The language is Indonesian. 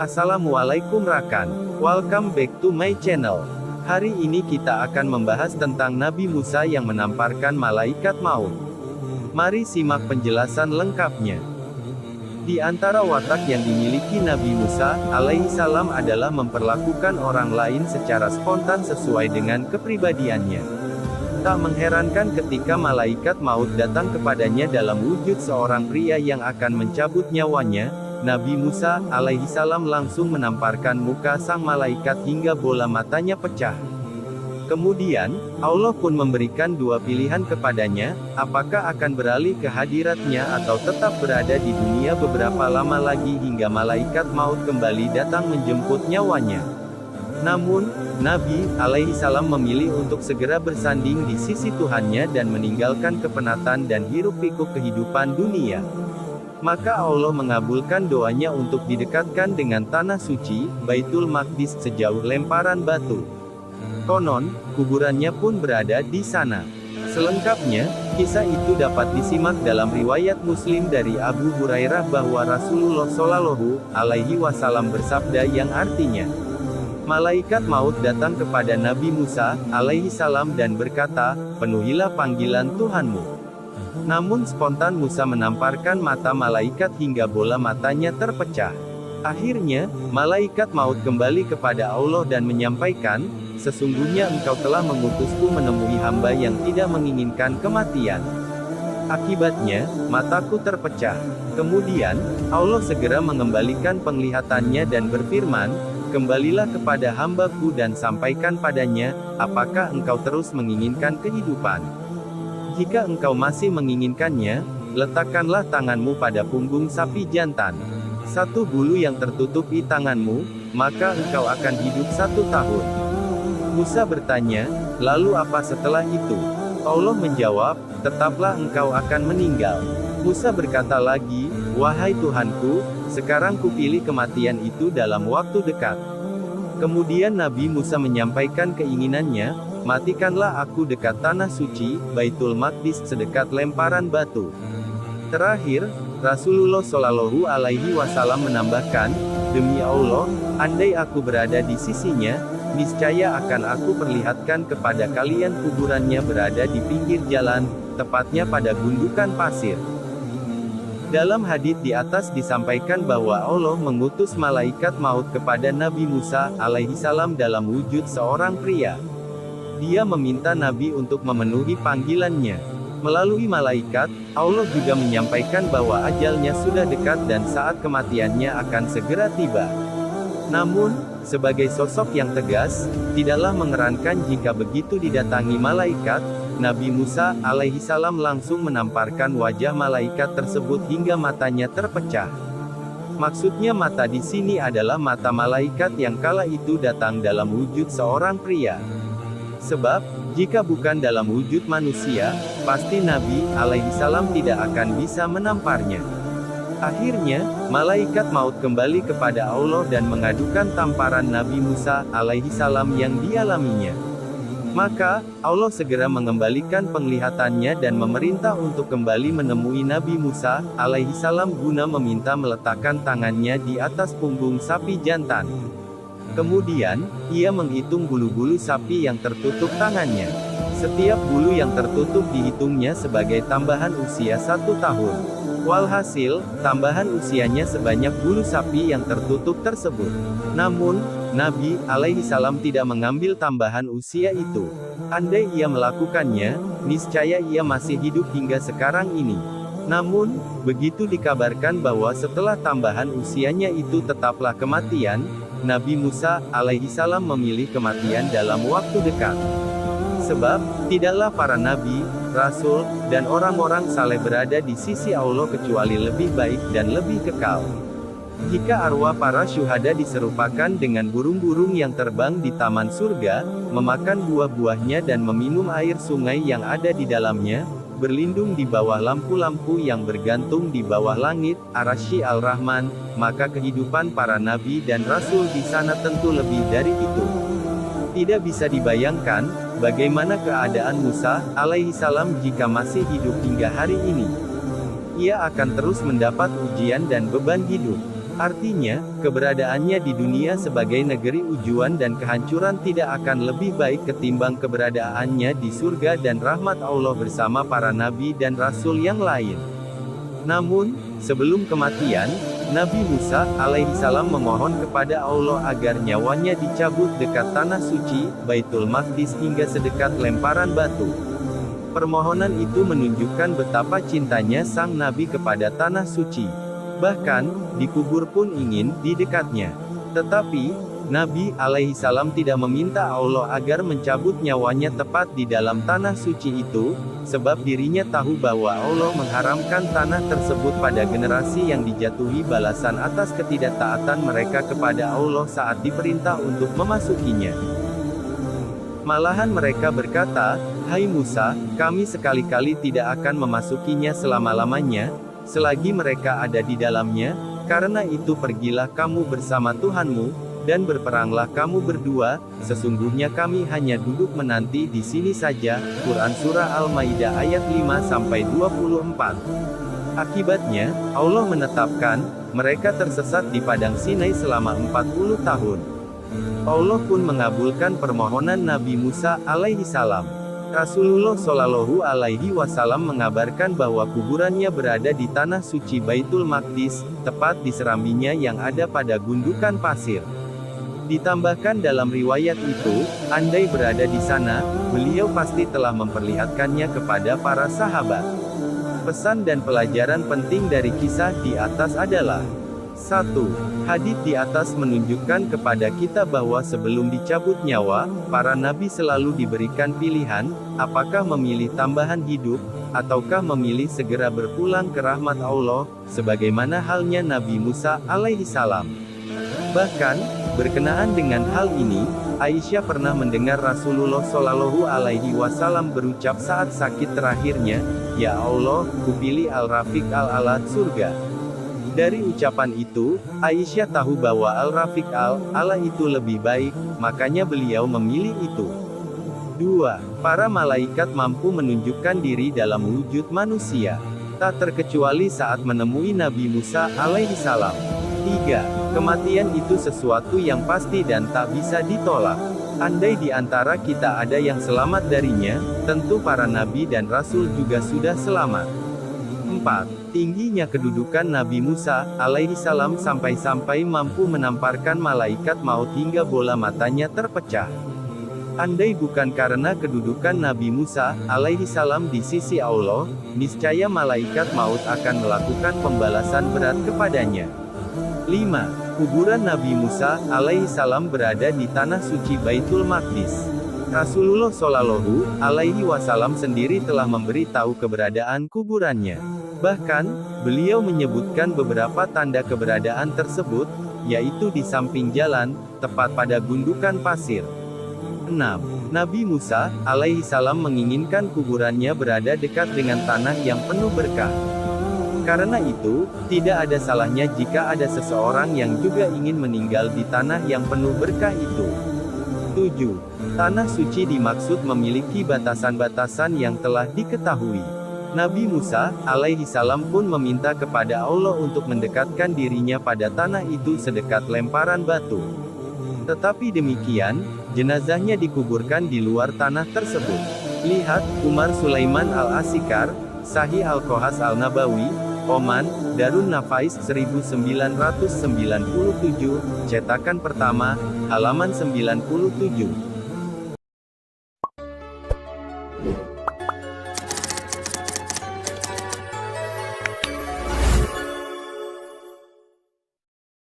Assalamualaikum rakan, welcome back to my channel. Hari ini kita akan membahas tentang Nabi Musa yang menamparkan malaikat maut. Mari simak penjelasan lengkapnya. Di antara watak yang dimiliki Nabi Musa alaihissalam adalah memperlakukan orang lain secara spontan sesuai dengan kepribadiannya. Tak mengherankan ketika malaikat maut datang kepadanya dalam wujud seorang pria yang akan mencabut nyawanya, Nabi Musa alaihissalam langsung menamparkan muka sang malaikat hingga bola matanya pecah. Kemudian, Allah pun memberikan dua pilihan kepadanya, apakah akan beralih ke hadiratnya atau tetap berada di dunia beberapa lama lagi hingga malaikat maut kembali datang menjemput nyawanya. Namun, Nabi alaihissalam memilih untuk segera bersanding di sisi Tuhannya dan meninggalkan kepenatan dan hiruk-pikuk kehidupan dunia. Maka Allah mengabulkan doanya untuk didekatkan dengan tanah suci, Baitul Maqdis sejauh lemparan batu. Konon, kuburannya pun berada di sana. Selengkapnya, kisah itu dapat disimak dalam riwayat Muslim dari Abu Hurairah bahwa Rasulullah Shallallahu Alaihi Wasallam bersabda yang artinya, malaikat maut datang kepada Nabi Musa alaihissalam dan berkata, penuhilah panggilan Tuhanmu. Namun spontan Musa menamparkan mata malaikat hingga bola matanya terpecah. Akhirnya, malaikat maut kembali kepada Allah dan menyampaikan, sesungguhnya engkau telah mengutusku menemui hamba yang tidak menginginkan kematian. Akibatnya, mataku terpecah. Kemudian, Allah segera mengembalikan penglihatannya dan berfirman, kembalilah kepada hambaku dan sampaikan padanya, apakah engkau terus menginginkan kehidupan? Jika engkau masih menginginkannya, letakkanlah tanganmu pada punggung sapi jantan. Satu bulu yang tertutupi tanganmu, maka engkau akan hidup 1 tahun. Musa bertanya, lalu apa setelah itu? Allah menjawab, tetaplah engkau akan meninggal. Musa berkata lagi, wahai Tuhanku, sekarang kupilih kematian itu dalam waktu dekat. Kemudian Nabi Musa menyampaikan keinginannya, matikanlah aku dekat tanah suci, Baitul Maqdis sedekat lemparan batu. Terakhir, Rasulullah Shallallahu Alaihi Wasallam menambahkan, demi Allah, andai aku berada di sisinya, niscaya akan aku perlihatkan kepada kalian kuburannya berada di pinggir jalan, tepatnya pada gundukan pasir. Dalam hadits di atas disampaikan bahwa Allah mengutus malaikat maut kepada Nabi Musa alaihissalam dalam wujud seorang pria. Dia meminta Nabi untuk memenuhi panggilannya. Melalui malaikat, Allah juga menyampaikan bahwa ajalnya sudah dekat dan saat kematiannya akan segera tiba. Namun, sebagai sosok yang tegas, tidaklah mengerankan jika begitu didatangi malaikat, Nabi Musa alaihissalam langsung menamparkan wajah malaikat tersebut hingga matanya terpecah. Maksudnya mata di sini adalah mata malaikat yang kala itu datang dalam wujud seorang pria. Sebab, jika bukan dalam wujud manusia, pasti Nabi alaihissalam tidak akan bisa menamparnya. Akhirnya, malaikat maut kembali kepada Allah dan mengadukan tamparan Nabi Musa alaihissalam yang dialaminya. Maka, Allah segera mengembalikan penglihatannya dan memerintah untuk kembali menemui Nabi Musa alaihissalam guna meminta meletakkan tangannya di atas punggung sapi jantan. Kemudian, ia menghitung bulu-bulu sapi yang tertutup tangannya. Setiap bulu yang tertutup dihitungnya sebagai tambahan usia 1 tahun. Walhasil, tambahan usianya sebanyak bulu sapi yang tertutup tersebut. Namun, Nabi alaihissalam tidak mengambil tambahan usia itu. Andai ia melakukannya, niscaya ia masih hidup hingga sekarang ini. Namun, begitu dikabarkan bahwa setelah tambahan usianya itu tetaplah kematian, Nabi Musa alaihissalam memilih kematian dalam waktu dekat. Sebab, tidaklah para nabi, rasul, dan orang-orang saleh berada di sisi Allah kecuali lebih baik dan lebih kekal. Jika arwah para syuhada diserupakan dengan burung-burung yang terbang di taman surga, memakan buah-buahnya dan meminum air sungai yang ada di dalamnya, berlindung di bawah lampu-lampu yang bergantung di bawah langit, Arsy Al-Rahman, maka kehidupan para nabi dan rasul di sana tentu lebih dari itu. Tidak bisa dibayangkan, bagaimana keadaan Musa, alaihissalam jika masih hidup hingga hari ini. Ia akan terus mendapat ujian dan beban hidup. Artinya, keberadaannya di dunia sebagai negeri ujian dan kehancuran tidak akan lebih baik ketimbang keberadaannya di surga dan rahmat Allah bersama para nabi dan rasul yang lain. Namun, sebelum kematian, Nabi Musa alaihissalam memohon kepada Allah agar nyawanya dicabut dekat tanah suci, Baitul Maqdis hingga sedekat lemparan batu. Permohonan itu menunjukkan betapa cintanya sang Nabi kepada tanah suci. Bahkan, dikubur pun ingin di dekatnya. Tetapi, Nabi alaihissalam tidak meminta Allah agar mencabut nyawanya tepat di dalam tanah suci itu, sebab dirinya tahu bahwa Allah mengharamkan tanah tersebut pada generasi yang dijatuhi balasan atas ketidaktaatan mereka kepada Allah saat diperintah untuk memasukinya. Malahan mereka berkata, "Hai Musa, kami sekali-kali tidak akan memasukinya selama-lamanya, selagi mereka ada di dalamnya, karena itu pergilah kamu bersama Tuhanmu, dan berperanglah kamu berdua, sesungguhnya kami hanya duduk menanti di sini saja." Quran Surah Al-Maidah ayat 5-24. Akibatnya, Allah menetapkan, mereka tersesat di Padang Sinai selama 40 tahun. Allah pun mengabulkan permohonan Nabi Musa alaihissalam. Rasulullah Shallallahu alaihi wasallam mengabarkan bahwa kuburannya berada di tanah suci Baitul Maqdis, tepat di serambinya yang ada pada gundukan pasir. Ditambahkan dalam riwayat itu, andai berada di sana, beliau pasti telah memperlihatkannya kepada para sahabat. Pesan dan pelajaran penting dari kisah di atas adalah: 1. Hadits di atas menunjukkan kepada kita bahwa sebelum dicabut nyawa, para nabi selalu diberikan pilihan, apakah memilih tambahan hidup, ataukah memilih segera berpulang ke rahmat Allah, sebagaimana halnya Nabi Musa alaihissalam. Bahkan, berkenaan dengan hal ini, Aisyah pernah mendengar Rasulullah Shallallahu alaihi wasallam berucap saat sakit terakhirnya, "Ya Allah, kupilih Al-Rafiq al-A'la surga." Dari ucapan itu, Aisyah tahu bahwa Al-Rafiq al-A'la itu lebih baik, makanya beliau memilih itu. 2. Para malaikat mampu menunjukkan diri dalam wujud manusia. Tak terkecuali saat menemui Nabi Musa alaihissalam. 3. Kematian itu sesuatu yang pasti dan tak bisa ditolak. Andai di antara kita ada yang selamat darinya, tentu para nabi dan rasul juga sudah selamat. 4. Tingginya kedudukan Nabi Musa alaihissalam sampai-sampai mampu menamparkan malaikat maut hingga bola matanya terpecah. Andai bukan karena kedudukan Nabi Musa alaihissalam di sisi Allah, niscaya malaikat maut akan melakukan pembalasan berat kepadanya. 5. Kuburan Nabi Musa alaihissalam berada di tanah suci Baitul Maqdis. Rasulullah Shallallahu alaihi wasallam sendiri telah memberitahu keberadaan kuburannya. Bahkan, beliau menyebutkan beberapa tanda keberadaan tersebut, yaitu di samping jalan, tepat pada gundukan pasir. 6. Nabi Musa alaihissalam menginginkan kuburannya berada dekat dengan tanah yang penuh berkah. Karena itu, tidak ada salahnya jika ada seseorang yang juga ingin meninggal di tanah yang penuh berkah itu. 7. Tanah suci dimaksud memiliki batasan-batasan yang telah diketahui. Nabi Musa alaihissalam pun meminta kepada Allah untuk mendekatkan dirinya pada tanah itu sedekat lemparan batu. Tetapi demikian, jenazahnya dikuburkan di luar tanah tersebut. Lihat, Umar Sulaiman al-Asikar, Sahih Al-Qohas Al-Nabawi, Oman, Darun Nafais 1997, cetakan pertama, halaman 97.